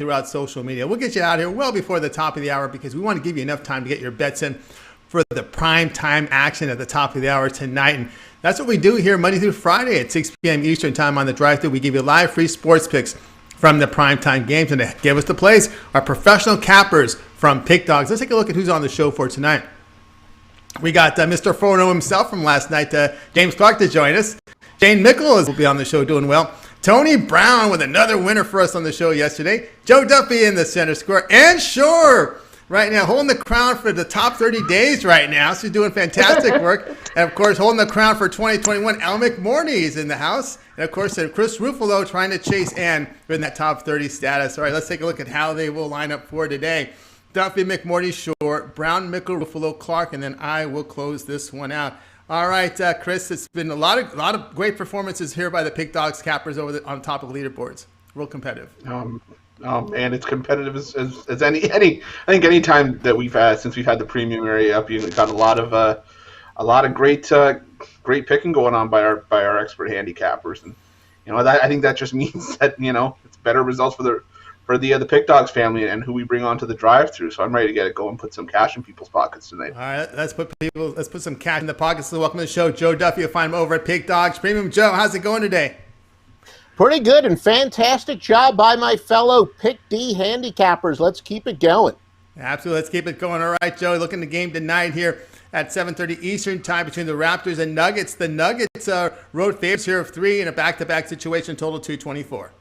throughout social media. We'll get you out here well before the top of the hour because we want to give you enough time to get your bets in for the prime time action at the top of the hour tonight. And that's what we do here Monday through Friday at 6 p.m. Eastern time on the drive-thru. We give you live free sports picks from the primetime games. And to give us the plays, our professional cappers from Pick Dogs. Let's take a look at who's on the show for tonight. We got Mr. Frono himself from last night, James Clark, to join us. Jane Mickle will be on the show doing well. Tony Brown with another winner for us on the show yesterday. Joe Duffy in the center square. And Shorr right now holding the crown for the top 30 days right now. She's doing fantastic work. And, of course, holding the crown for 2021. McMortie is in the house. And, of course, Chris Ruffalo trying to chase Ann in that top 30 status. All right, let's take a look at how they will line up for today. Duffy, McMorty, Shorr, Brown, Mickle, Ruffalo, Clark, and then I will close this one out. All right, Chris, it's been a lot of great performances here by the Pick Dogs cappers on top of leaderboards. Real competitive. Oh man, it's competitive as any. I think any time that we've had since we've had the premium area up, you've got a lot of great picking going on by our expert handicappers, and I think that just means that it's better results for the Pick Dogs family and who we bring onto the drive-through. So I'm ready to get it going, put some cash in people's pockets tonight. All right, let's put some cash in the pockets. So welcome to the show, Joe Duffy. You'll find him over at Pick Dogs Premium. Joe, how's it going today? Pretty good, and fantastic job by my fellow Pick D handicappers. Let's keep it going. Absolutely, let's keep it going. All right, Joe, look at the game tonight here at 7:30 Eastern time between the Raptors and Nuggets. The Nuggets road favorites here of 3 in a back-to-back situation, total 224.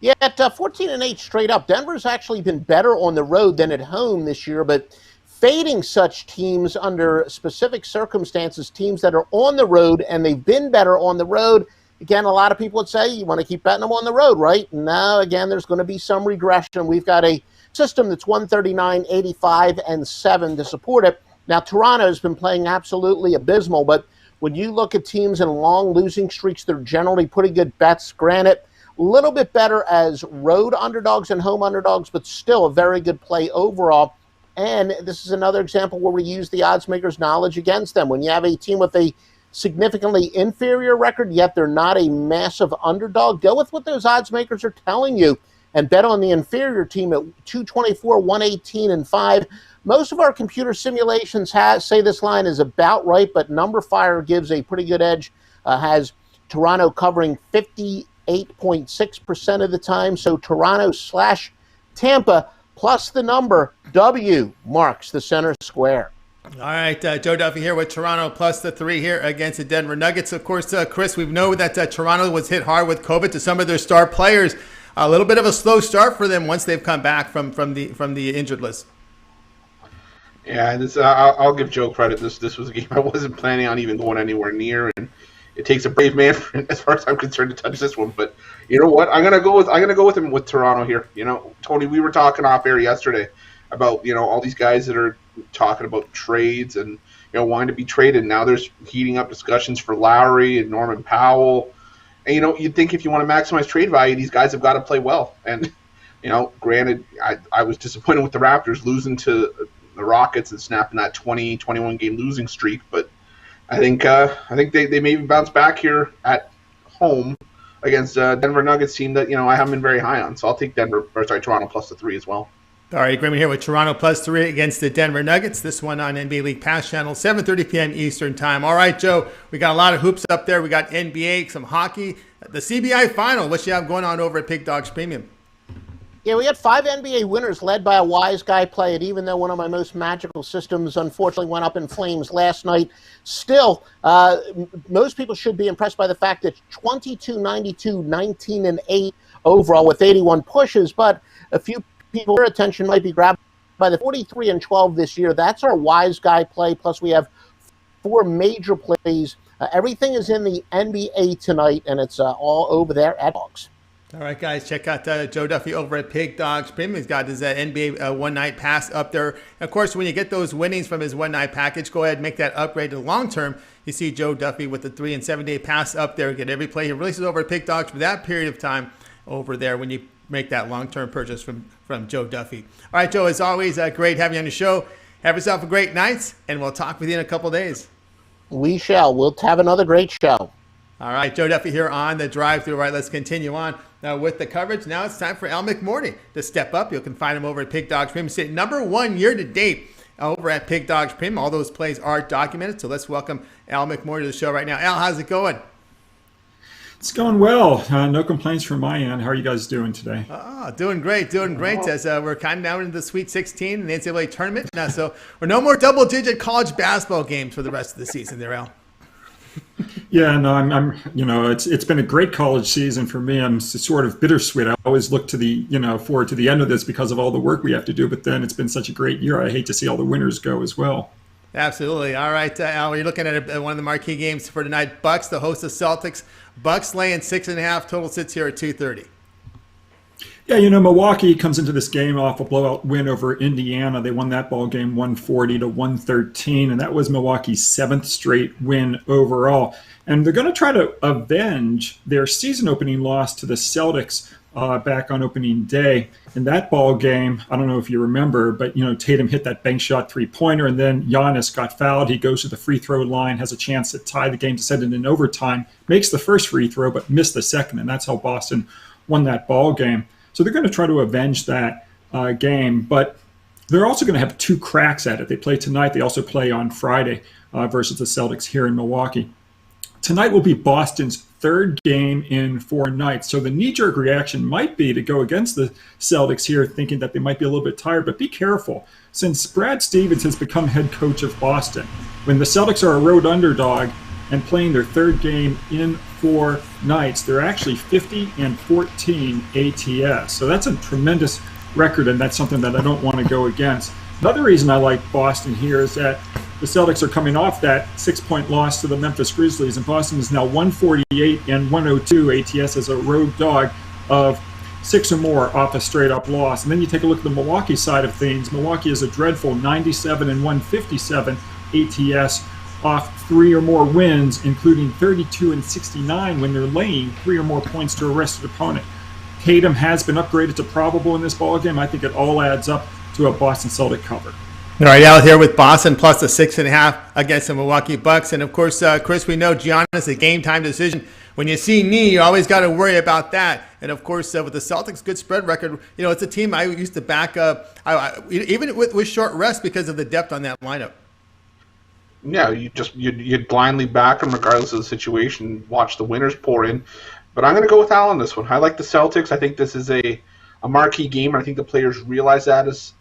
Yeah, at 14-8 straight up. Denver's actually been better on the road than at home this year, but fading such teams under specific circumstances, teams that are on the road and they've been better on the road. Again, a lot of people would say you want to keep betting them on the road, right? Now, again, there's going to be some regression. We've got a system that's 139, 85, and 7 to support it. Now, Toronto has been playing absolutely abysmal, but when you look at teams in long losing streaks, they're generally pretty good bets. Granted, a little bit better as road underdogs and home underdogs, but still a very good play overall. And this is another example where we use the odds makers' knowledge against them. When you have a team with a significantly inferior record, yet they're not a massive underdog, go with what those odds makers are telling you and bet on the inferior team at 224, 118, and 5. Most of our computer simulations say this line is about right, but NumberFire gives a pretty good edge, has Toronto covering 58.6% of the time. So Toronto/Tampa plus the number W marks the center square. All right, Joe Duffy here with Toronto plus the 3 here against the Denver Nuggets. Of course, Chris, we know that Toronto was hit hard with COVID to some of their star players. A little bit of a slow start for them once they've come back from the injured list. Yeah, I'll give Joe credit. This was a game I wasn't planning on even going anywhere near, and it takes a brave man, as far as I'm concerned, to touch this one. But you know what? I'm gonna go with him with Toronto here. Tony, we were talking off air yesterday about all these guys that are talking about trades and wanting to be traded. Now there's heating up discussions for Lowry and Norman Powell. And you'd think if you want to maximize trade value, these guys have got to play well. And granted, I was disappointed with the Raptors losing to the Rockets and snapping that 21 game losing streak, but I think they maybe bounce back here at home against Denver Nuggets team that I haven't been very high on. So I'll take Toronto plus the 3 as well. All right, agreement here with Toronto plus 3 against the Denver Nuggets. This one on NBA League Pass Channel, 7:30 p.m. Eastern time. All right, Joe, we got a lot of hoops up there. We got NBA, some hockey, the CBI final. What you have going on over at Pick Dogs Premium? Yeah, we had 5 NBA winners led by a wise guy play it, even though one of my most magical systems unfortunately went up in flames last night. Still, most people should be impressed by the fact that 22-92, 19-8 overall with 81 pushes, but a few people's attention might be grabbed by the 43-12 this year. That's our wise guy play, plus we have 4 major plays. Everything is in the NBA tonight, and it's all over there at Dogs. All right, guys, check out Joe Duffy over at Pick Dogs Premium. He's got his NBA one-night pass up there. And of course, when you get those winnings from his one-night package, go ahead and make that upgrade to the long-term. You see Joe Duffy with the 3 and 7 day pass up there. Get every play he releases over at Pick Dogs for that period of time over there when you make that long-term purchase from Joe Duffy. All right, Joe, as always, great having you on the show. Have yourself a great night, and we'll talk with you in a couple days. We shall. We'll have another great show. All right, Joe Duffy here on the drive-thru. All right, let's continue on now with the coverage. Now it's time for Al McMorty to step up. You can find him over at Pig Dogs Premium. Sitting number 1 year to date over at Pig Dogs Premium. All those plays are documented. So let's welcome Al McMorty to the show right now. Al, how's it going? It's going well. No complaints from my end. How are you guys doing today? Doing great. As we're kind of down into the Sweet 16 in the NCAA tournament. Now, so we're no more double-digit college basketball games for the rest of the season there, Al. Yeah, no, I'm it's been a great college season for me. I'm sort of bittersweet. I always look to the, forward to the end of this because of all the work we have to do, but then it's been such a great year. I hate to see all the winners go as well. Absolutely. All right, Al, you're looking at one of the marquee games for tonight. Bucks, the host of Celtics. Bucks laying 6.5. Total sits here at 230. Yeah, Milwaukee comes into this game off a blowout win over Indiana. They won that ball game 140-113, and that was Milwaukee's 7th straight win overall. And they're going to try to avenge their season-opening loss to the Celtics back on opening day. In that ball game, I don't know if you remember, but Tatum hit that bank shot three-pointer, and then Giannis got fouled. He goes to the free throw line, has a chance to tie the game to send it in overtime, makes the first free throw, but missed the second, and that's how Boston won that ball game. So they're going to try to avenge that game, but they're also going to have 2 cracks at it. They play tonight. They also play on Friday versus the Celtics here in Milwaukee. Tonight will be Boston's 3rd game in 4 nights. So the knee-jerk reaction might be to go against the Celtics here, thinking that they might be a little bit tired, but be careful. Since Brad Stevens has become head coach of Boston, when the Celtics are a road underdog and playing their 3rd game in 4 nights, they're actually 50-14 ATS. So that's a tremendous record, and that's something that I don't want to go against. Another reason I like Boston here is that the Celtics are coming off that 6-point loss to the Memphis Grizzlies, and Boston is now 148-102 ATS as a road dog of 6 or more off a straight-up loss. And then you take a look at the Milwaukee side of things. Milwaukee is a dreadful 97-157 ATS off 3 or more wins, including 32-69 when they're laying 3 or more points to a rested opponent. Tatum has been upgraded to probable in this ballgame. I think it all adds up to a Boston Celtic cover. All right, out here with Boston plus the 6.5 against the Milwaukee Bucks. And, of course, Chris, we know Giannis, a game-time decision. When you see knee, you always got to worry about that. And, of course, with the Celtics' good spread record, it's a team I used to back up, even with short rest because of the depth on that lineup. Yeah, you'd blindly back them regardless of the situation, watch the winners pour in. But I'm going to go with Al on this one. I like the Celtics. I think this is a marquee game, and I think the players realize that as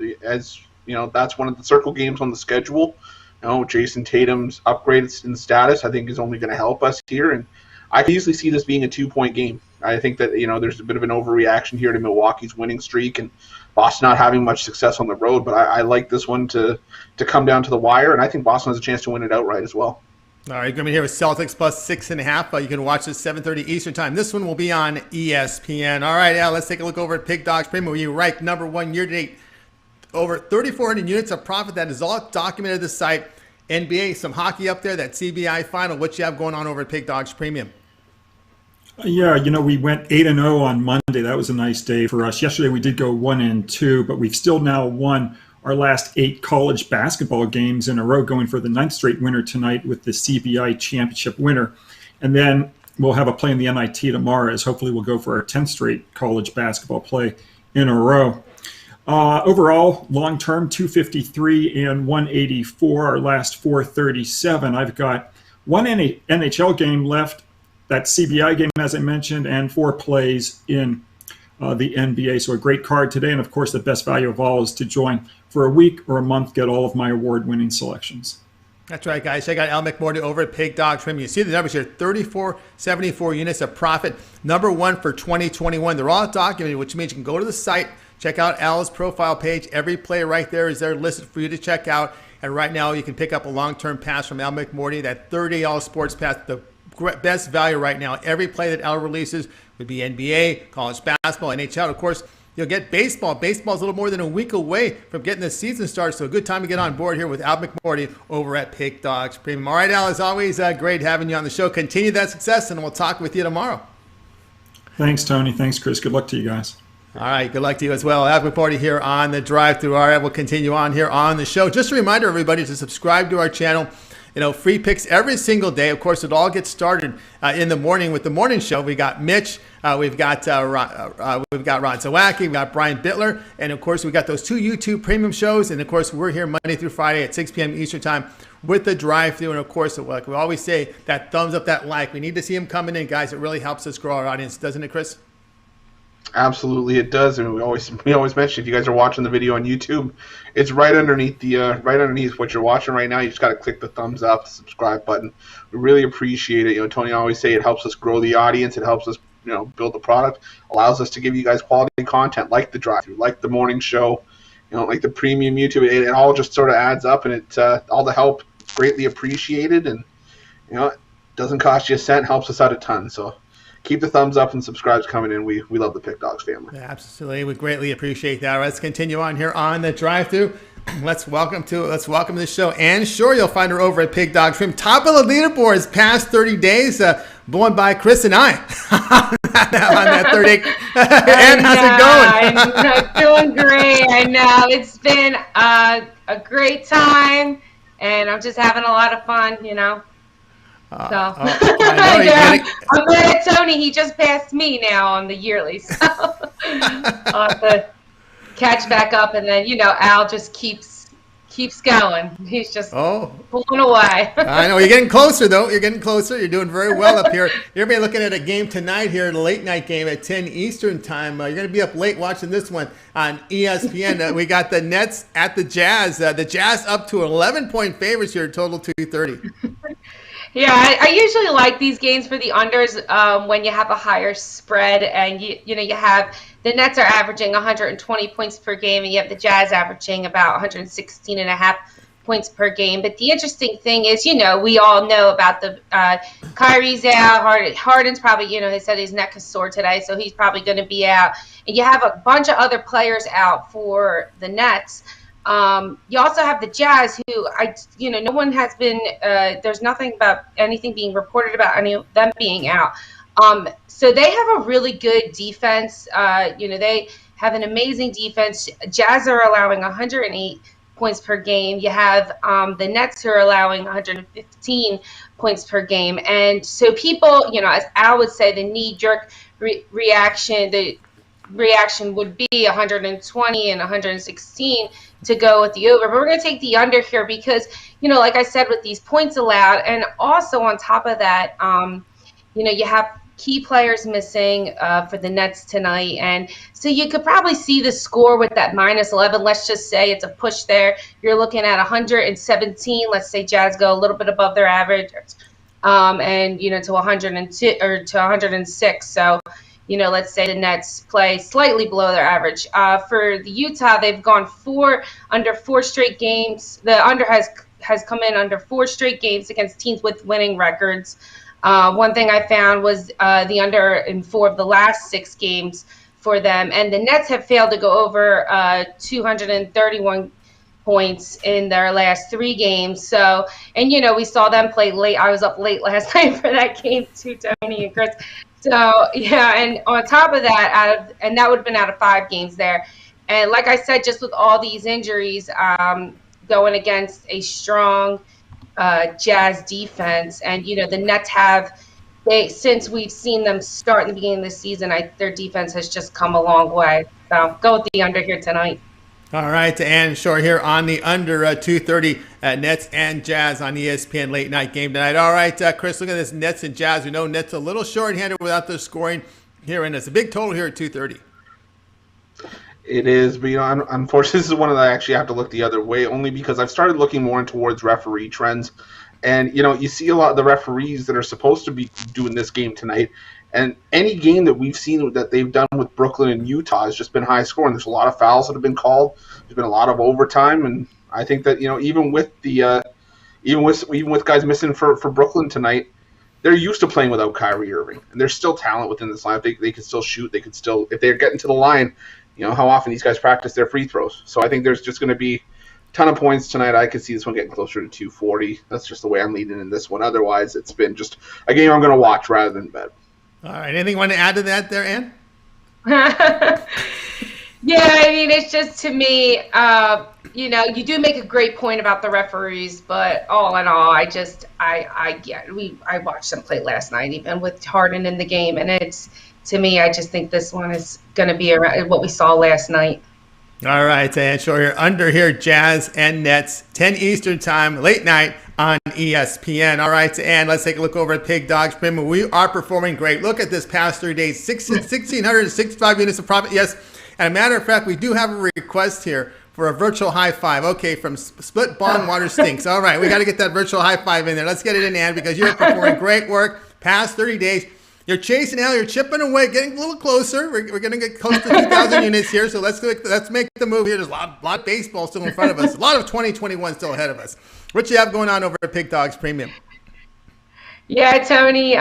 that's one of the circle games on the schedule. Jason Tatum's upgrades in status, I think, is only going to help us here, and I can easily see this being a 2-point game. I think that there's a bit of an overreaction here to Milwaukee's winning streak and Boston not having much success on the road, but I like this one to come down to the wire, and I think Boston has a chance to win it outright as well. All right, you're going to be here with Celtics plus 6.5. You can watch this 7:30 Eastern time. This one will be on ESPN. All right, Al, let's take a look over at Pig Dogs Premium, where you rank number 1 year-to-date. Over 3,400 units of profit. That is all documented at the site. NBA, some hockey up there, that CBI final. What you have going on over at Pig Dogs Premium? Yeah, we went 8-0 on Monday. That was a nice day for us. Yesterday we did go 1-2, but we've still now won our last 8 college basketball games in a row, going for the 9th straight winner tonight with the CBI championship winner. And then we'll have a play in the NIT tomorrow, as hopefully we'll go for our 10th straight college basketball play in a row. Overall, long-term, 253 and 184, our last 437. I've got 1 NHL game left, that CBI game, as I mentioned, and 4 plays in the NBA. So a great card today, and of course the best value of all is to join for a week or a month, get all of my award-winning selections. That's right, guys. Check out Al McMorty over at Pig Dogs Premium. You see the numbers here, 3,474 units of profit, number 1 for 2021. They're all documented, which means you can go to the site, check out Al's profile page. Every play right there is there listed for you to check out. And right now you can pick up a long-term pass from Al McMorty, that 30 all-sports pass, the best value right now. Every play that Al releases would be NBA, college basketball, NHL. Of course, you'll get baseball. Baseball is a little more than a week away from getting the season started, so a good time to get on board here with Al McMorty over at Pig Dogs Premium. All right, Al, as always, great having you on the show. Continue that success, and we'll talk with you tomorrow. Thanks, Tony. Thanks, Chris. Good luck to you guys. All right, good luck to you as well. Al McMorty here on the drive-thru. All right, we'll continue on here on the show. Just a reminder, everybody, to subscribe to our channel free picks every single day. Of course, it all gets started in the morning with the morning show. We got Mitch, we've got Ron Zawacki, we've got Brian Bittler, and of course, we got those 2 YouTube premium shows. And of course, we're here Monday through Friday at 6 p.m. Eastern time with the drive-through. And of course, like we always say, that thumbs up, that like. We need to see them coming in, guys. It really helps us grow our audience, doesn't it, Chris? Absolutely, it does. I mean, we always mention, if you guys are watching the video on YouTube, it's right underneath what you're watching right now. You just got to click the thumbs up, subscribe button. We really appreciate it. Tony always say it helps us grow the audience. It helps us, build the product. Allows us to give you guys quality content like the drive-through, like the morning show, like the premium YouTube. It all just sort of adds up, and it all the help greatly appreciated. And it doesn't cost you a cent, helps us out a ton. So keep the thumbs up and subscribes coming in. We love the Pick Dogs family. Yeah, absolutely. We greatly appreciate that. Let's continue on here on the drive-through. Let's welcome to the show. And Shorr, you'll find her over at Pig Dog Trim. Top of the leaderboards past 30 days, blown by Chris and I on that third day. And how's it going? I'm doing great. I know. It's been a great time, and I'm just having a lot of fun, I'm mad at Tony. He just passed me now on the yearly, so I'll have to catch back up. And then Al just keeps going. He's just pulling away. I know, you're getting closer though. You're getting closer. You're doing very well up here. You're gonna be looking at a game tonight here, the late night game at 10 Eastern time. You're gonna be up late watching this one on ESPN. We got the Nets at the Jazz. The Jazz up to 11-point favorites here, total 230. Yeah, I usually like these games for the unders when you have a higher spread, and you have the Nets are averaging 120 points per game, and you have the Jazz averaging about 116.5 points per game. But the interesting thing is, we all know about the Kyrie's out, Harden's probably, they said his neck is sore today, so he's probably going to be out, and you have a bunch of other players out for the Nets. You also have the Jazz, who no one has been. There's nothing about anything being reported about any of them being out. So they have a really good defense. They have an amazing defense. Jazz are allowing 108 points per game. You have the Nets who are allowing 115 points per game. And so people, as Al would say, the knee-jerk reaction, the reaction would be 120 and 116 to go with the over. But we're going to take the under here because, like I said, with these points allowed, and also on top of that, you have key players missing for the Nets tonight. And so you could probably see the score with that -11. Let's just say it's a push there. You're looking at 117. Let's say Jazz go a little bit above their average, and, to 102 or to 106. So, let's say the Nets play slightly below their average. For the Utah, they've gone under 4 straight games. The under has come in under 4 straight games against teams with winning records. One thing I found was the under in 4 of the last 6 games for them. And the Nets have failed to go over 231 points in their last 3 games. So, and, we saw them play late. I was up late last night for that game too, Tony and Chris. So, yeah, and on top of that, and that would have been out of 5 games there. And like I said, just with all these injuries going against a strong Jazz defense, and, the Nets since we've seen them start in the beginning of the season, their defense has just come a long way. So go with the under here tonight. All right, and Shorr here on the under 230 Nets and Jazz on ESPN late night game tonight. All right, Chris, look at this Nets and Jazz. We know Nets a little short-handed without their scoring here, and it's a big total here at 230. It is, but unfortunately, this is one that I actually have to look the other way, only because I've started looking more towards referee trends. And, you see a lot of the referees that are supposed to be doing this game tonight. And any game that we've seen that they've done with Brooklyn and Utah has just been high scoring. There's a lot of fouls that have been called. There's been a lot of overtime, and I think that even with guys missing for Brooklyn tonight, they're used to playing without Kyrie Irving, and there's still talent within this lineup. They can still shoot. They could still, if they're getting to the line, how often these guys practice their free throws. So I think there's just going to be a ton of points tonight. I could see this one getting closer to 240. That's just the way I'm leading in this one. Otherwise, it's been just a game I'm going to watch rather than bet. All right. Anything you want to add to that there, Ann? Yeah, I mean, it's just to me, you do make a great point about the referees, but all in all, I watched them play last night, even with Harden in the game, and to me, I just think this one is going to be around what we saw last night. All right, and Shorr here, under here, Jazz and Nets, 10 Eastern time, late night on ESPN. All right, and let's take a look over at Pig Dogs Premium. We are performing great. Look at this past 3 days, 1,665 units of profit. Yes, and a matter of fact, we do have a request here for a virtual high five. Okay, from Split Bong Water Stinks. All right, we got to get that virtual high five in there. Let's get it in, Ann, because you're performing great work past 30 days. You're chasing out. You're chipping away, getting a little closer. We're going to get close to 2,000 units here. So let's make the move here. There's a lot of baseball still in front of us. A lot of 2021 still ahead of us. What you have going on over at Pig Dogs Premium? Yeah, Tony.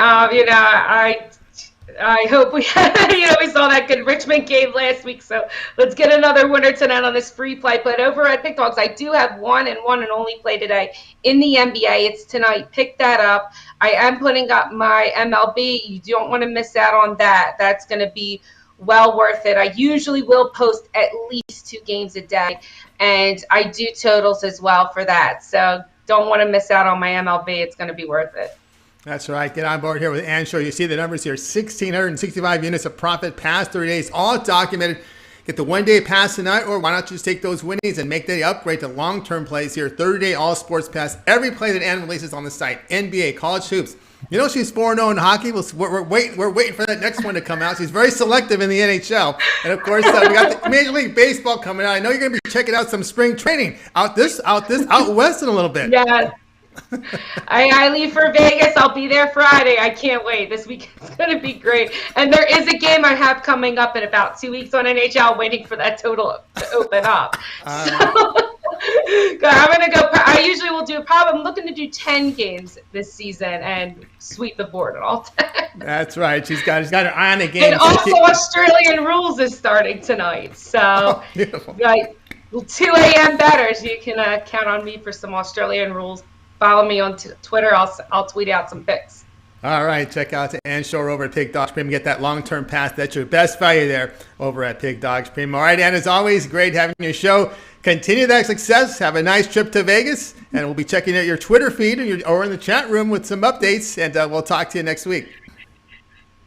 I hope we saw that good Richmond game last week. So let's get another winner tonight on this free play. But over at Pick Dogs, I do have one and only play today in the NBA. It's tonight. Pick that up. I am putting up my MLB. You don't want to miss out on that. That's going to be well worth it. I usually will post at least 2 games a day, and I do totals as well for that. So don't want to miss out on my MLB. It's going to be worth it. That's right. Get on board here with Ann Shorr. You see the numbers here, 1,665 units of profit past 30 days, all documented. Get the one-day pass tonight, or why not just take those winnings and make the upgrade to long-term plays here. 30-day all sports pass. Every play that Ann releases on the site. NBA, college hoops. You know she's 4-0 in hockey. We're waiting for that next one to come out. She's very selective in the NHL. And, of course, we got the Major League Baseball coming out. I know you're going to be checking out some spring training out west in a little bit. Yeah. I leave for Vegas. I'll be there Friday. I can't wait. This weekend's going to be great. And there is a game I have coming up in about 2 weeks on NHL, waiting for that total to open up. So I'm going to go. I usually will do I'm looking to do 10 games this season and sweep the board at all time. That's right. She's got her eye on the game. And also Australian rules is starting tonight. So beautiful. 2 a.m. bettors. You can count on me for some Australian rules. Follow me on Twitter. I'll tweet out some picks. All right. Check out Ann Shorr over at Pig Dogs Premium. Get that long-term pass. That's your best value there over at Pig Dogs Premium. All right, Ann, as always, great having your show. Continue that success. Have a nice trip to Vegas. And we'll be checking out your Twitter feed or in the chat room with some updates. And we'll talk to you next week.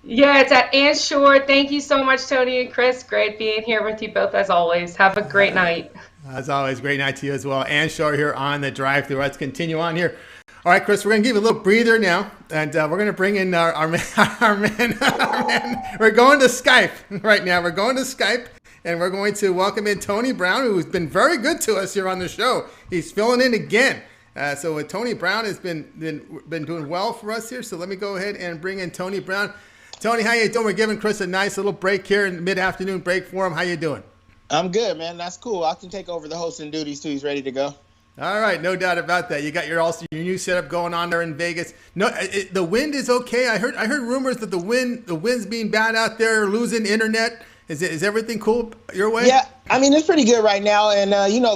Yeah, it's at Ann Shorr. Thank you so much, Tony and Chris. Great being here with you both as always. Have a great night. As always, great night to you as well. Ann Shorr here on the drive-thru. Let's continue on here. All right, Chris, we're going to give you a little breather now, and we're going to bring in our man. We're going to Skype right now. We're going to Skype, and we're going to welcome in Tony Brown, who's been very good to us here on the show. He's filling in again. So Tony Brown has been doing well for us here. So let me go ahead and bring in Tony Brown. Tony, how you doing? We're giving Chris a nice little break here, in the mid-afternoon break for him. How you doing? I'm good, man. That's cool. I can take over the hosting duties too. He's ready to go. All right, no doubt about that. You got your new setup going on there in Vegas. No, the wind is okay. I heard rumors that the wind's being bad out there, losing internet. Is everything cool your way? Yeah, I mean it's pretty good right now. And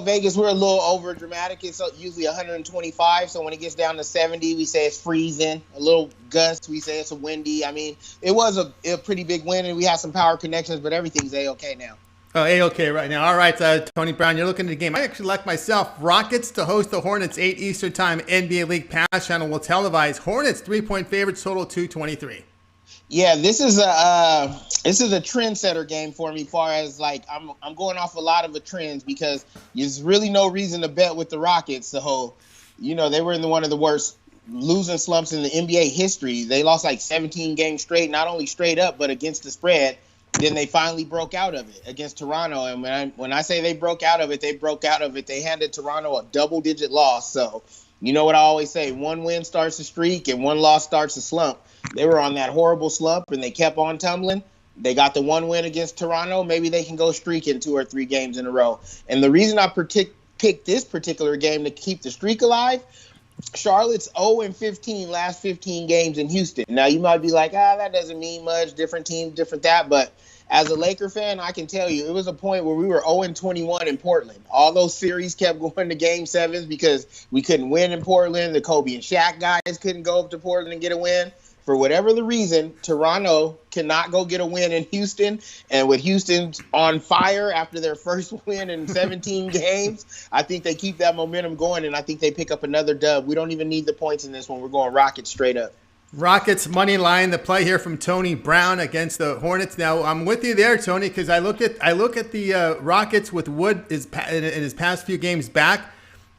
Vegas, we're a little over dramatic. It's usually 125, so when it gets down to 70, we say it's freezing. A little gust, we say it's a windy. I mean, it was a pretty big wind, and we had some power connections, but everything's a-okay now. Oh, A-okay right now. All right, Tony Brown, you're looking at the game. I actually like myself. Rockets to host the Hornets, 8 Eastern Time. NBA League Pass Channel will televise. Hornets 3-point favorites, total 223. Yeah, this is a trendsetter game for me. Far as I'm going off a lot of the trends because there's really no reason to bet with the Rockets. So, they were in one of the worst losing slumps in the NBA history. They lost 17 games straight, not only straight up but against the spread. Then they finally broke out of it against Toronto. And when I say they broke out of it, they broke out of it. They handed Toronto a double-digit loss. So, you know what I always say, one win starts a streak and one loss starts a slump. They were on that horrible slump, and they kept on tumbling. They got the one win against Toronto. Maybe they can go streaking 2 or 3 games in a row. And the reason I picked this particular game to keep the streak alive, Charlotte's 0-15 last 15 games in Houston. Now, you might be like, that doesn't mean much. Different team, different that. But as a Laker fan, I can tell you it was a point where we were 0-21 in Portland. All those series kept going to Game 7s because we couldn't win in Portland. The Kobe and Shaq guys couldn't go up to Portland and get a win. for whatever the reason, Toronto cannot go get a win in Houston. And with Houston on fire after their first win in 17 games, I think they keep that momentum going, and I think they pick up another dub. We don't even need the points in this one. We're going Rockets straight up. Rockets money line, the play here from Tony Brown against the Hornets. Now I'm with you there, Tony, because I look at the Rockets with Wood in his past few games back.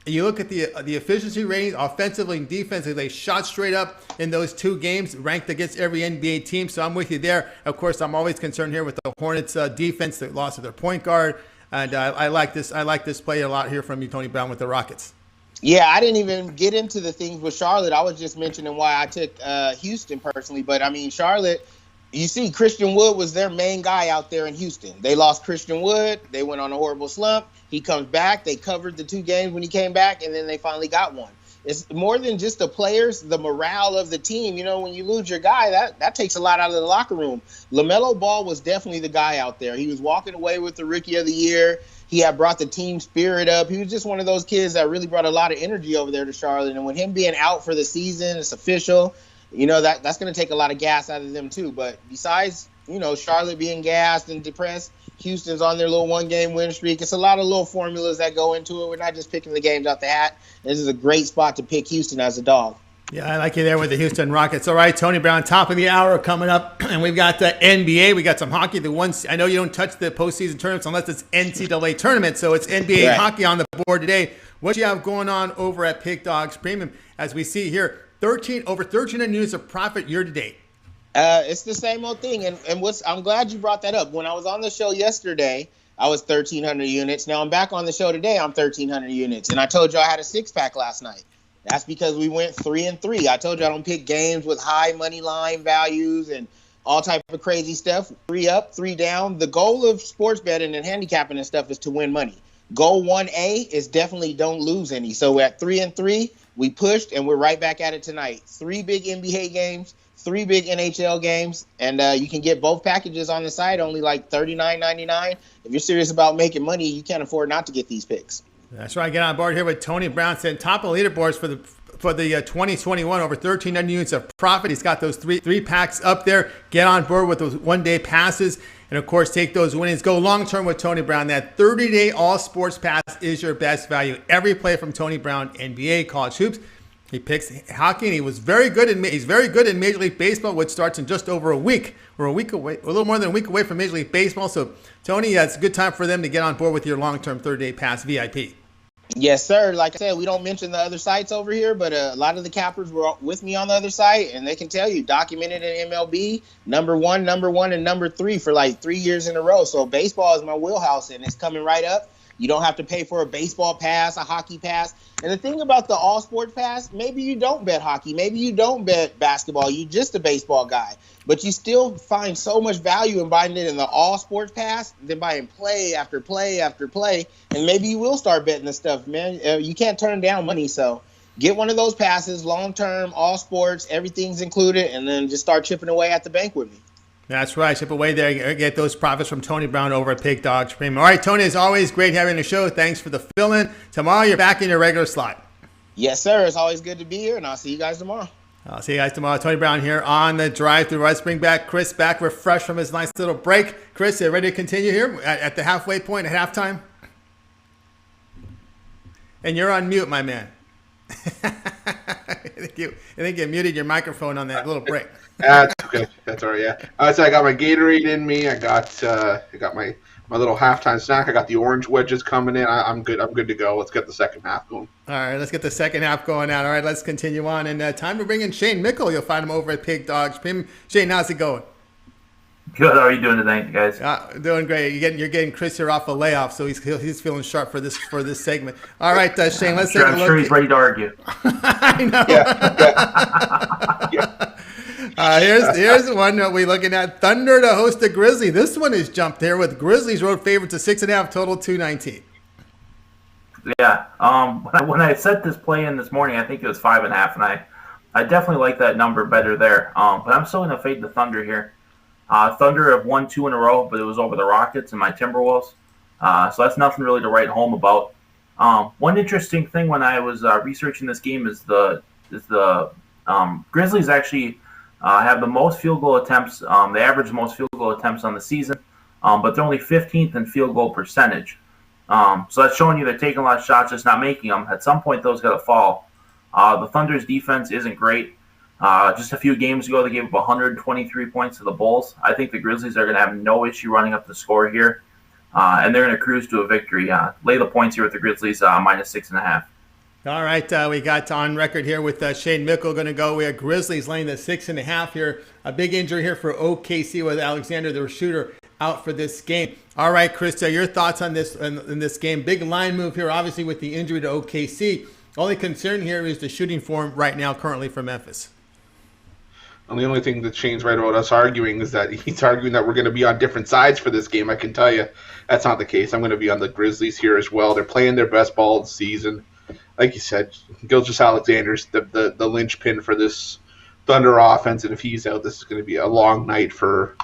And you look at the efficiency ratings, offensively and defensively, they shot straight up in those 2 games, ranked against every NBA team. So I'm with you there. Of course, I'm always concerned here with the Hornets defense, the loss of their point guard, and I like this play a lot here from you, Tony Brown, with the Rockets. Yeah, I didn't even get into the things with Charlotte. I was just mentioning why I took Houston personally. But, I mean, Charlotte, you see Christian Wood was their main guy out there in Houston. They lost Christian Wood. They went on a horrible slump. He comes back. They covered the 2 games when he came back, and then they finally got one. It's more than just the players, the morale of the team. You know, when you lose your guy, that takes a lot out of the locker room. LaMelo Ball was definitely the guy out there. He was walking away with the Rookie of the Year. He had brought the team spirit up. He was just one of those kids that really brought a lot of energy over there to Charlotte. And with him being out for the season, it's official. You know, that's going to take a lot of gas out of them too. But besides, you know, Charlotte being gassed and depressed, Houston's on their little 1-game win streak. It's a lot of little formulas that go into it. We're not just picking the games out the hat. This is a great spot to pick Houston as a dog. Yeah, I like you there with the Houston Rockets. All right, Tony Brown, top of the hour coming up, and we've got the NBA. We got some hockey. I know you don't touch the postseason tournaments unless it's NCAA tournament, so it's NBA hockey on the board today. What you have going on over at Pig Dogs Premium? As we see here, over 1,300 units of profit year to date. It's the same old thing, and I'm glad you brought that up. When I was on the show yesterday, I was 1,300 units. Now I'm back on the show today. I'm 1,300 units, and I told you I had a 6-pack last night. That's because we went 3-3. I told you I don't pick games with high money line values and all type of crazy stuff. 3 up, 3 down. The goal of sports betting and handicapping and stuff is to win money. Goal 1A is definitely don't lose any. So at 3-3, we pushed, and we're right back at it tonight. 3 big NBA games, 3 big NHL games, and you can get both packages on the site, only like $39.99. If you're serious about making money, you can't afford not to get these picks. That's right. Get on board here with Tony Brown, saying top of leaderboards for the 2021, over 1,300 units of profit. He's got those three packs up there. Get on board with those 1-day passes, and of course, take those winnings. Go long term with Tony Brown. That 30-day all sports pass is your best value. Every play from Tony Brown, NBA, college hoops. He picks hockey, and he's very good in Major League Baseball, which starts in just over a week. We're a little more than a week away from Major League Baseball. So, Tony, it's a good time for them to get on board with your long-term 30-day pass VIP. Yes, sir. Like I said, we don't mention the other sites over here, but a lot of the cappers were with me on the other site, and they can tell you, documented in MLB, number one, and number 3 for like 3 years in a row. So baseball is my wheelhouse, and it's coming right up. You don't have to pay for a baseball pass, a hockey pass. And the thing about the all sport pass, maybe you don't bet hockey, maybe you don't bet basketball, you're just a baseball guy. But you still find so much value in buying it in the all sports pass than buying play after play after play. And maybe you will start betting this stuff, man. You can't turn down money. So get one of those passes, long term, all sports, everything's included, and then just start chipping away at the bank with me. That's right. Chip away there. Get those profits from Tony Brown over at Pig Dogs Premium. All right, Tony, as always, great having the show. Thanks for the fill-in. Tomorrow, you're back in your regular slot. Yes, sir. It's always good to be here, and I'll see you guys tomorrow. I'll see you guys tomorrow. Tony Brown here on the drive-thru. Let's bring back Chris back refreshed from his nice little break. Chris, you ready to continue here at the halfway point at halftime? And you're on mute, my man. I think you muted your microphone on that little break. That's okay. That's all right. Yeah. So I got my Gatorade in me. I got my little halftime snack. I got the orange wedges coming in. I'm good. I'm good to go. Let's get the second half going. All right, let's get the second half going out. All right, let's continue on. And time to bring in Shane Mickle. You'll find him over at Pig Dogs Premium. Shane, how's it going? Good. How are you doing today, guys? Doing great. You're getting Chris here off a layoff, so he's feeling sharp for this segment. All right, Shane, let's take a look. I'm sure he's ready to argue. I know. Yeah. Here's one that we're looking at. Thunder to host the Grizzlies. This one is jumped here with Grizzlies road favorites of 6.5, total 219. Yeah. When I set this play in this morning, I think it was 5.5, and I definitely like that number better there. But I'm still going to fade the Thunder here. Thunder have won 2 in a row, but it was over the Rockets and my Timberwolves. So that's nothing really to write home about. One interesting thing when I was researching this game is the Grizzlies actually have the most field goal attempts. They average the most field goal attempts on the season, but they're only 15th in field goal percentage. So that's showing you they're taking a lot of shots, just not making them. At some point, those got to fall. The Thunder's defense isn't great. Just a few games ago, they gave up 123 points to the Bulls. I think the Grizzlies are going to have no issue running up the score here, and they're going to cruise to a victory. Lay the points here with the Grizzlies, minus 6.5. All right, we got on record here with Shane Mickle going to go. We have Grizzlies laying the 6.5 here. A big injury here for OKC with Alexander, the shooter, out for this game. All right, Chris, your thoughts on this in this game? Big line move here, obviously, with the injury to OKC. Only concern here is the shooting form right now currently for Memphis. And the only thing that Shane's right about us arguing is that he's arguing that we're going to be on different sides for this game. I can tell you that's not the case. I'm going to be on the Grizzlies here as well. They're playing their best ball of the season. Like you said, Gilgeous-Alexander's the linchpin for this Thunder offense, and if he's out, this is going to be a long night for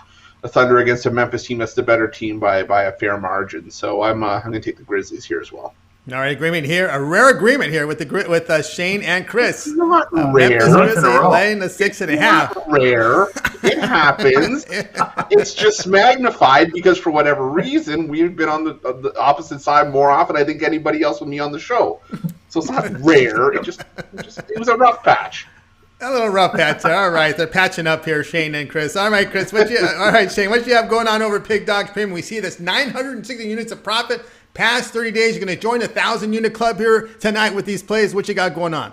the Thunder against a Memphis team that's the better team by a fair margin. So I'm going to take the Grizzlies here as well. All right, agreement here. A rare agreement here with Shane and Chris. It's not rare. Memphis Grizzlies laying the 6.5. Not rare. It happens. It's just magnified because for whatever reason we've been on the opposite side more often, I think, anybody else with me on the show. So it's not rare. It was a rough patch. A little rough patch. All right, they're patching up here, Shane and Chris. All right, Chris. All right, Shane. What do you have going on over Pig Dogs Premium? We see this 960 units of profit. Past 30 days, you're going to join the 1,000-unit club here tonight with these plays. What you got going on?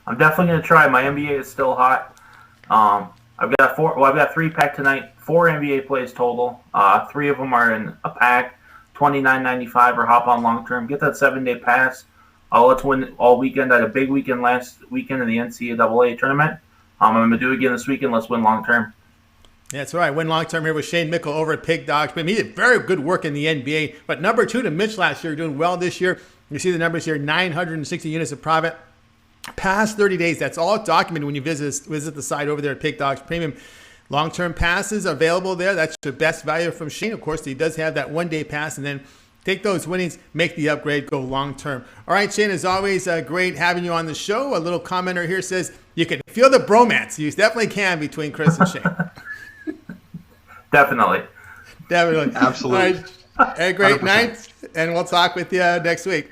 I'm definitely going to try. My NBA is still hot. I've got 3 pack tonight. 4 NBA plays total. 3 of them are in a pack. $29.95 or hop on long term. Get that 7-day pass. Let's win all weekend. I had a big weekend last weekend in the NCAA tournament. I'm going to do it again this weekend. Let's win long term. That's right. Win long term here with Shane Mickle over at Pig Dogs. He did very good work in the NBA. But number 2 to Mitch last year, doing well this year. You see the numbers here, 960 units of profit. Past 30 days, that's all documented when you visit the site over there at Pig Dogs Premium. Long-term passes available there. That's the best value from Shane. Of course, he does have that 1-day pass, and then take those winnings, make the upgrade, go long-term. All right, Shane, as always, great having you on the show. A little commenter here says, you can feel the bromance. You definitely can between Chris and Shane. Definitely. Absolutely. All right. Hey, great 100%. Night, and we'll talk with you next week.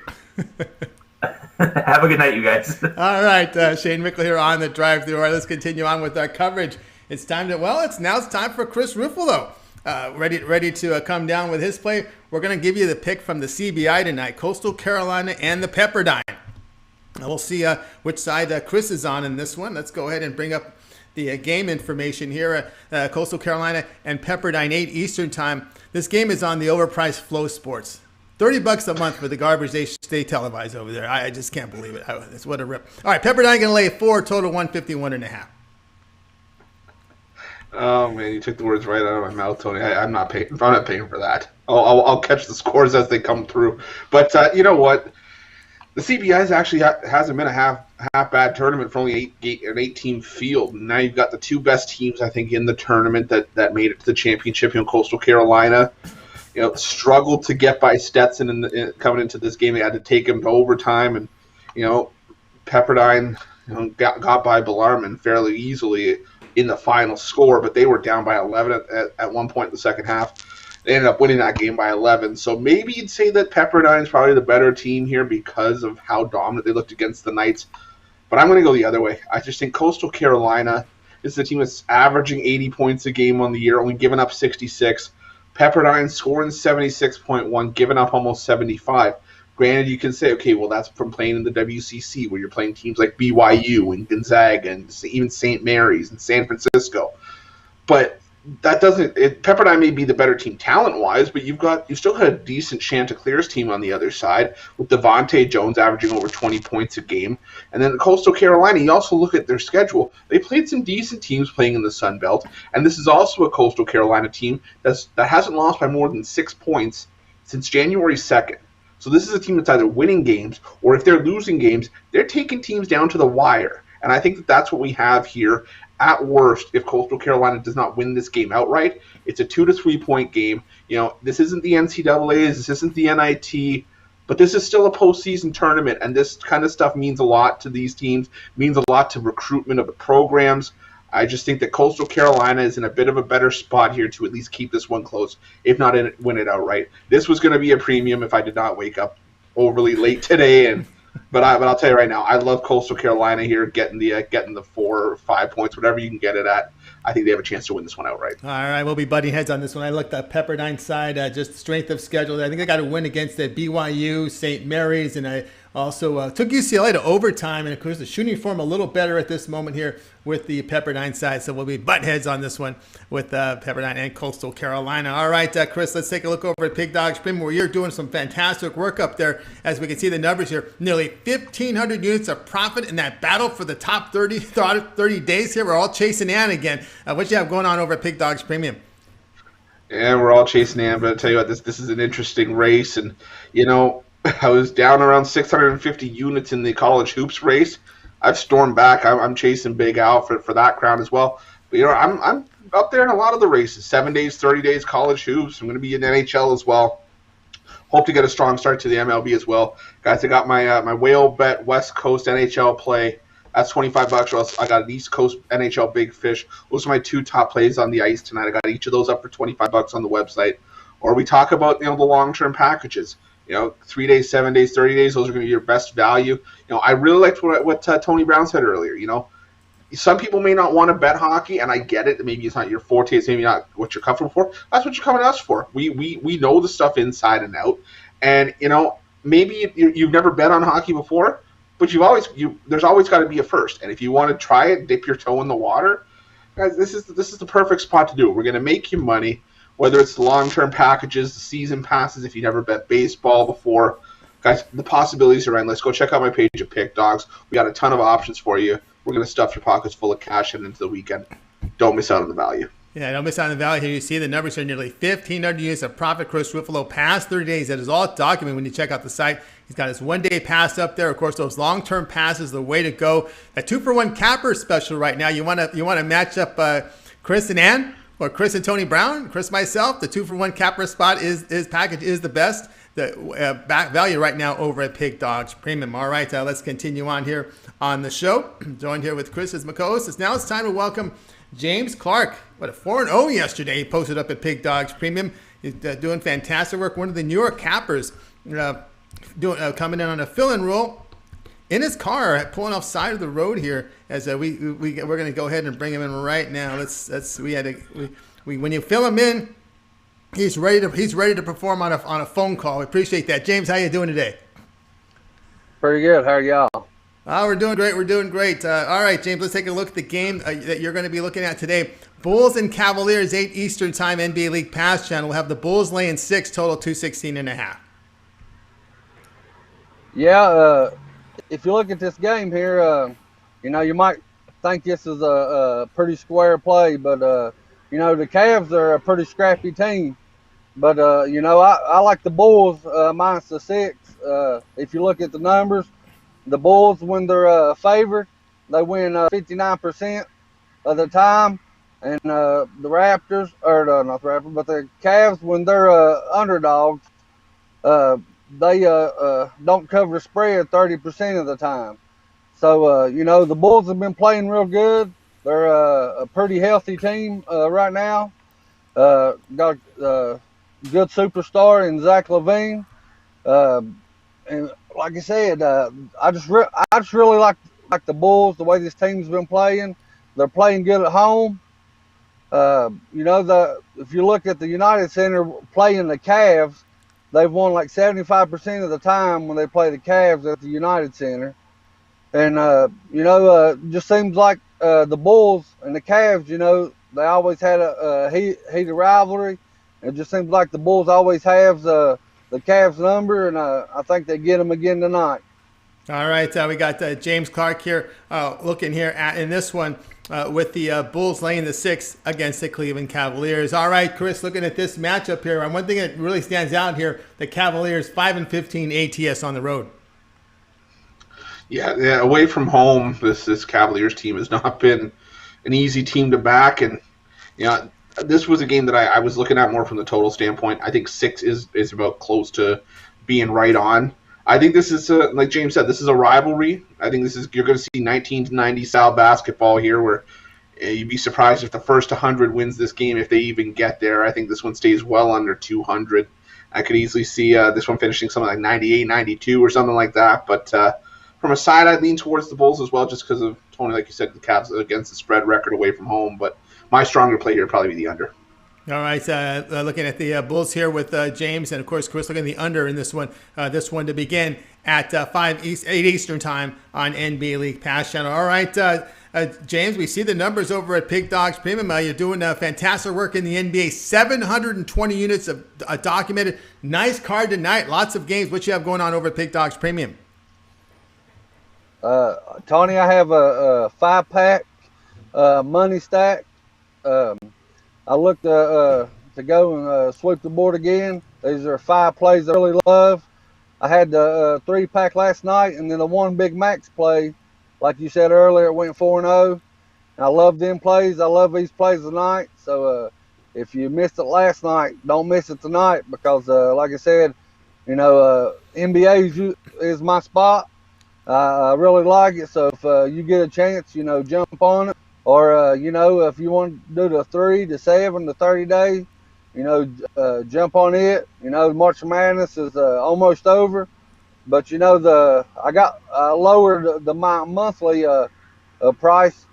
Have a good night, you guys. All right, Shane Mickle here on the drive-thru. All right, let's continue on with our coverage. It's time for Chris Ruffalo. Ready to come down with his play. We're going to give you the pick from the CBI tonight, Coastal Carolina and the Pepperdine. And we'll see which side Chris is on in this one. Let's go ahead and bring up the game information here. Coastal Carolina and Pepperdine, 8 Eastern time. This game is on the overpriced Flow Sports. $30 a month for the garbage they televise over there. I just can't believe it. It's what a rip. All right, Pepperdine going to lay 4, total 151.5. Oh man, you took the words right out of my mouth, Tony. I'm not paying for that. I'll catch the scores as they come through. But you know what? The CBI actually hasn't been a half bad tournament for only an 8-team field. Now you've got the 2 best teams I think in the tournament that made it to the championship. Coastal Carolina, struggled to get by Stetson coming into this game. They had to take him to overtime, and Pepperdine got by Bellarmine fairly easily in the final score, but they were down by 11 at one point in the second half. They ended up winning that game by 11. So maybe you'd say that Pepperdine's probably the better team here because of how dominant they looked against the Knights. But I'm going to go the other way. I just think Coastal Carolina is the team that's averaging 80 points a game on the year, only giving up 66. Pepperdine scoring 76.1, giving up almost 75. Granted, you can say, okay, well, that's from playing in the WCC where you're playing teams like BYU and Gonzaga and even St. Mary's and San Francisco. But that doesn't. Pepperdine may be the better team talent-wise, but you've still got a decent Chanticleers team on the other side with Devontae Jones averaging over 20 points a game. And then Coastal Carolina, you also look at their schedule. They played some decent teams playing in the Sun Belt, and this is also a Coastal Carolina team that hasn't lost by more than 6 points since January 2nd. So this is a team that's either winning games, or if they're losing games, they're taking teams down to the wire. And I think that's what we have here. At worst, if Coastal Carolina does not win this game outright, it's a 2 to 3 point game. This isn't the NCAAs, this isn't the NIT, but this is still a postseason tournament, and this kind of stuff means a lot to these teams, means a lot to recruitment of the programs. I just think that Coastal Carolina is in a bit of a better spot here to at least keep this one close, if not win it outright. This was going to be a premium if I did not wake up overly late today, but I'll tell you right now, I love Coastal Carolina here getting the 4 or 5 points, whatever you can get it at. I think they have a chance to win this one outright. All right, we'll be butting heads on this one. I looked at Pepperdine side, just strength of schedule. I think they got to win against the BYU, St. Mary's, and I also took UCLA to overtime. And, of course, the shooting form a little better at this moment here with the Pepperdine side. So we'll be butt heads on this one with Pepperdine and Coastal Carolina. All right, Chris, let's take a look over at Pig Dogs Premium, where you're doing some fantastic work up there. As we can see the numbers here, nearly 1,500 units of profit in that battle for the top 30 days here. We're all chasing Ann again. What you have going on over at Pig Dogs Premium? Yeah, we're all chasing Ann, but I'll tell you what, this is an interesting race. And, I was down around 650 units in the college hoops race. I've stormed back. I'm chasing Big Al for that crown as well. But, I'm up there in a lot of the races. 7 days, 30 days college hoops. I'm going to be in NHL as well. Hope to get a strong start to the MLB as well. Guys, I got my whale bet West Coast NHL play. That's $25, or else I got an East Coast NHL Big Fish. Those are my 2 top plays on the ice tonight. I got each of those up for $25 on the website. Or we talk about the long-term packages. 3 days, 7 days, 30 days. Those are going to be your best value. I really liked what Tony Brown said earlier. Some people may not want to bet hockey, and I get it. Maybe it's not your forte. It's maybe not what you're comfortable for. That's what you're coming to us for. We know the stuff inside and out. And maybe you've never bet on hockey before. But there's always got to be a first. And if you want to try it, dip your toe in the water, guys, this is the perfect spot to do it. We're going to make you money, whether it's the long-term packages, the season passes, if you never bet baseball before. Guys, the possibilities are endless. Go check out my page at Pick Dogs. We got a ton of options for you. We're going to stuff your pockets full of cash into the weekend. Don't miss out on the value. Yeah, don't miss out on the value here. You see the numbers are nearly 1,500 units of profit. Chris Ruffalo past 30 days. That is all documented when you check out the site. He's got his one-day pass up there. Of course, those long-term passes, the way to go. A 2-for-1 capper special right now. You want to match up Chris and Ann or Chris and Tony Brown, Chris myself. The 2-for-1 capper spot package is the best. The back value right now over at Pig Dogs Premium. All right, let's continue on here on the show. Joined here with Chris as my co-host. Now it's time to welcome James Clark. What a 4-0 yesterday. He posted up at Pig Dogs Premium. He's doing fantastic work. One of the New York cappers coming in on a fill-in rule in his car, pulling off side of the road here. As we're going to go ahead and bring him in right now. When you fill him in, he's ready to perform on a phone call. We appreciate that. James, how you doing today? Pretty good. How are y'all? We're doing great. We're doing great. All right, James, let's take a look at the game that you're going to be looking at today. Bulls and Cavaliers, 8 Eastern Time, NBA League Pass Channel. We'll have the Bulls laying 6, total 216.5. Yeah, if you look at this game here, you might think this is a pretty square play, but, the Cavs are a pretty scrappy team. But, I like the Bulls minus the 6. If you look at the numbers, the Bulls, when they're favored, they win 59% of the time. And the Raptors, or not the Raptors, but the Cavs, when they're underdogs, they don't cover spread 30% of the time. So, the Bulls have been playing real good. They're a pretty healthy team right now. Got a good superstar in Zach LaVine. And like I said, I just really like the Bulls, the way this team's been playing. They're playing good at home. If you look at the United Center playing the Cavs, they've won like 75% of the time when they play the Cavs at the United Center. And, just seems like the Bulls and the Cavs, they always had a heated rivalry. It just seems like the Bulls always have the Cavs number, and I think they get them again tonight. All right, we got James Clark here looking here in this one with the Bulls laying the 6 against the Cleveland Cavaliers. All right, Chris, looking at this matchup here, one thing that really stands out here, the Cavaliers 5-15 ATS on the road. Yeah, away from home, this Cavaliers team has not been an easy team to back, and this was a game that I was looking at more from the total standpoint. I think 6 is about close to being right on. I think this is like James said, this is a rivalry. I think you're going to see 1990 style basketball here, where You'd be surprised if the first 100 wins this game, if they even get there. I think this one stays well under 200. I could easily see this one finishing something like 98, 92 or something like that. But from a side, I'd lean towards the Bulls as well, just because of, Tony, like you said, the Cavs against the spread record away from home. But my stronger play here would probably be the under. All right, looking at the Bulls here with James, and of course, Chris, looking at the under in this one. This one to begin at 8 Eastern time on NBA League Pass Channel. All right, James, we see the numbers over at Pig Dogs Premium. You're doing fantastic work in the NBA. 720 units of documented. Nice card tonight. Lots of games. What you have going on over at Pig Dogs Premium? Tony, I have a 5-pack money stack. I looked to go and sweep the board again. These are 5 plays I really love. I had the 3-pack last night, and then the 1 Big Max play. Like you said earlier, it went 4-0. I love them plays. I love these plays tonight. So if you missed it last night, don't miss it tonight because, like I said, NBA is my spot. I really like it. So if you get a chance, jump on it. Or, if you want to do the 3, the 7, the 30 days, jump on it. March Madness is almost over. But, I lowered my monthly price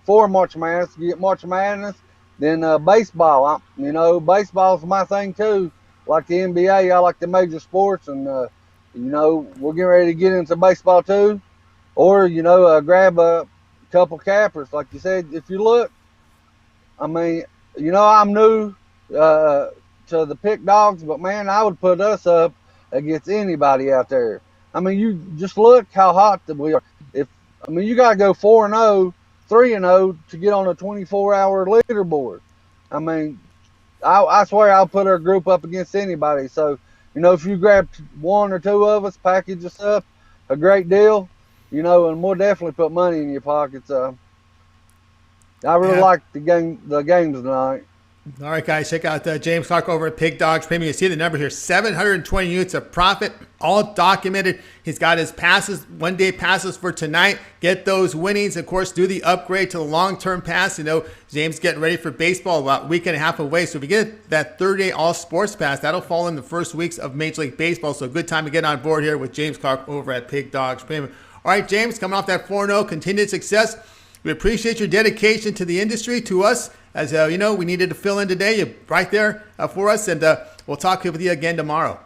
for March Madness. You get March Madness, then baseball. Baseball's my thing too. Like the NBA, I like the major sports. And, we're getting ready to get into baseball too. Or, grab a couple cappers. Like you said, if you look, I'm new to the Pick Dogs, but, man, I would put us up against anybody out there. You just look how hot that we are. You got to go 4-0, 3-0 to get on a 24-hour leaderboard. I swear I'll put our group up against anybody. So, if you grab 1 or 2 of us, package us up, a great deal, and we'll definitely put money in your pockets. I really like the games tonight. All right, guys, check out James Clark over at Pig Dogs Premium. You see the number here, 720 units of profit, all documented. He's got his passes, one-day passes for tonight. Get those winnings. Of course, do the upgrade to the long-term pass. James getting ready for baseball about a week and a half away. So if you get that 30-day all-sports pass, that'll fall in the first weeks of Major League Baseball. So a good time to get on board here with James Clark over at Pig Dogs Premium. All right, James, coming off that 4-0, continued success. We appreciate your dedication to the industry, to us. As we needed to fill in today. You're right there for us, and we'll talk with you again tomorrow.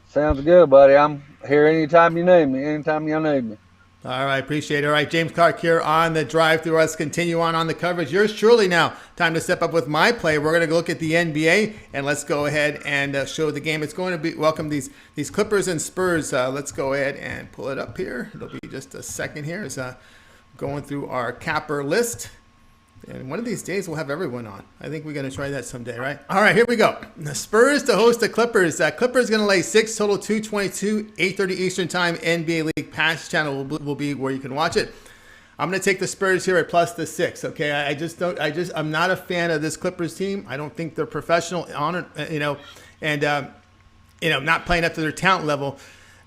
Sounds good, buddy. I'm here anytime you need me, anytime you need me. All right, appreciate it. All right, James Clark here on the drive through. Us continue on the coverage. Yours truly now. Time to step up with my play. We're going to look at the NBA, and let's go ahead and show the game. It's going to be welcome these Clippers and Spurs. Let's go ahead and pull it up here. It'll be just a second here. It's going through our capper list. And one of these days, we'll have everyone on. I think we're going to try that someday, right? All right, here we go. The Spurs to host the Clippers. Clippers going to lay 6, total 222, 8:30 Eastern time. NBA League Pass Channel will be where you can watch it. I'm going to take the Spurs here at plus the 6. Okay, I'm not a fan of this Clippers team. I don't think they're professional on it, and not playing up to their talent level.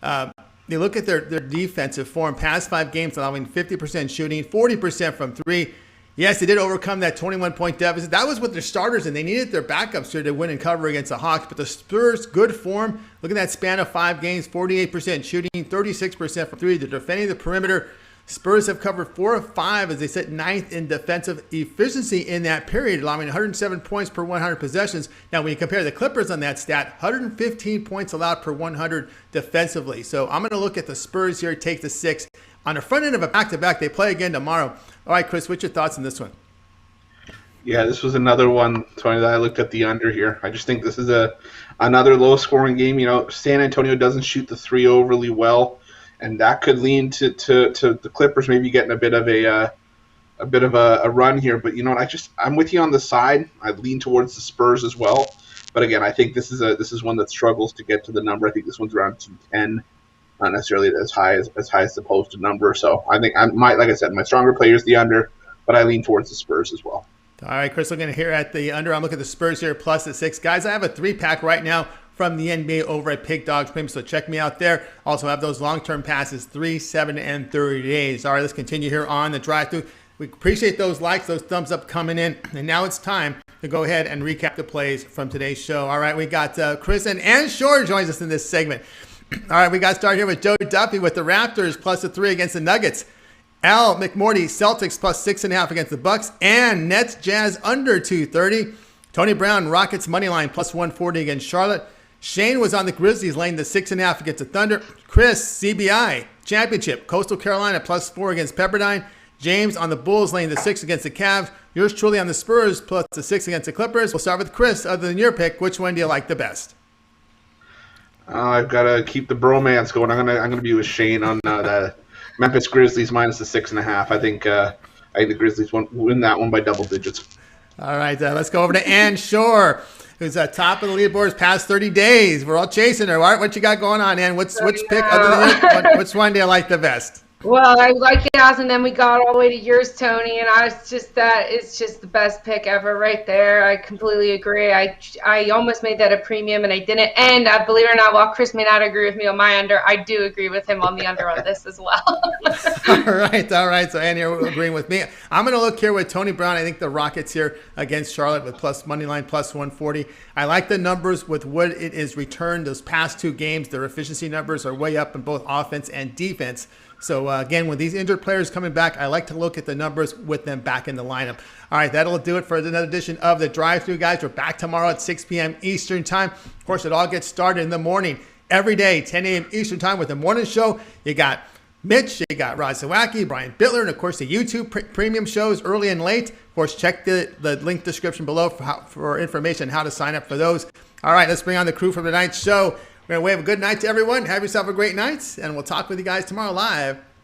They look at their defensive form. Past 5 games, allowing 50% shooting, 40% from 3. Yes, they did overcome that 21-point deficit. That was with their starters, and they needed their backups here to win and cover against the Hawks. But the Spurs, good form. Look at that span of 5 games, 48% shooting, 36% from 3. They're defending the perimeter. Spurs have covered 4 of 5 as they sit 9th in defensive efficiency in that period, allowing 107 points per 100 possessions. Now, when you compare the Clippers on that stat, 115 points allowed per 100 defensively. So I'm going to look at the Spurs here, take the 6. On the front end of a back-to-back, they play again tomorrow. All right, Chris, what's your thoughts on this one? Yeah, this was another one, Tony, that I looked at the under here. I just think this is another low-scoring game. San Antonio doesn't shoot the 3 overly well, and that could lean to the Clippers maybe getting a bit of a run here. But you know what? I'm with you on the side. I'd lean towards the Spurs as well. But again, I think this is one that struggles to get to the number. I think this one's around 210. Not necessarily as high as the posted number. So I think like I said, my stronger player is the under, but I lean towards the Spurs as well. All right, Chris, looking here at the under. I'm looking at the Spurs here plus the 6. Guys, I have a 3-pack right now from the NBA over at Pig Dogs Premium, so check me out there. Also have those long-term passes, 3, 7, and 30 days. All right, let's continue here on the drive-through. We appreciate those likes, those thumbs up coming in. And now it's time to go ahead and recap the plays from today's show. All right, we got Chris and Shorr joins us in this segment. All right, we got to start here with Joe Duffy with the Raptors plus the 3 against the Nuggets. McMorty, Celtics plus 6.5 against the Bucks, and Nets Jazz under 230. Tony Brown, Rockets money line plus 140 against Charlotte. Shane was on the Grizzlies laying the 6.5 against the Thunder. Chris, CBI, Championship, Coastal Carolina plus 4 against Pepperdine. James on the Bulls laying the 6 against the Cavs. Yours truly on the Spurs plus the 6 against the Clippers. We'll start with Chris. Other than your pick, which one do you like the best? I've got to keep the bromance going. I'm gonna be with Shane on the Memphis Grizzlies minus the 6.5. I think the Grizzlies win that one by double digits. All right, let's go over to Shorr, who's at top of the leaderboards past 30 days. We're all chasing her. What you got going on, Ann? Which pick other than which one do you like the best? Well, I like yours, and then we got all the way to yours, Tony, and it's just the best pick ever right there. I completely agree. I almost made that a premium, and I didn't. And believe it or not, while Chris may not agree with me on my under, I do agree with him on the under on this as well. All right. So Ann, you're agreeing with me. I'm going to look here with Tony Brown. I think the Rockets here against Charlotte with plus money line plus 140. I like the numbers with what it is returned those past 2 games. Their efficiency numbers are way up in both offense and defense. So, again, with these injured players coming back, I like to look at the numbers with them back in the lineup. All right, that'll do it for another edition of the Drive-Thru, guys. We're back tomorrow at 6 p.m. Eastern Time. Of course, it all gets started in the morning every day, 10 a.m. Eastern Time with the morning show. You got Mitch, you got Rod Zawacki, Brian Bittler, and, of course, the YouTube premium shows early and late. Of course, check the link description below for information on how to sign up for those. All right, let's bring on the crew for tonight's show. We're going to wave a good night to everyone. Have yourself a great night, and we'll talk with you guys tomorrow live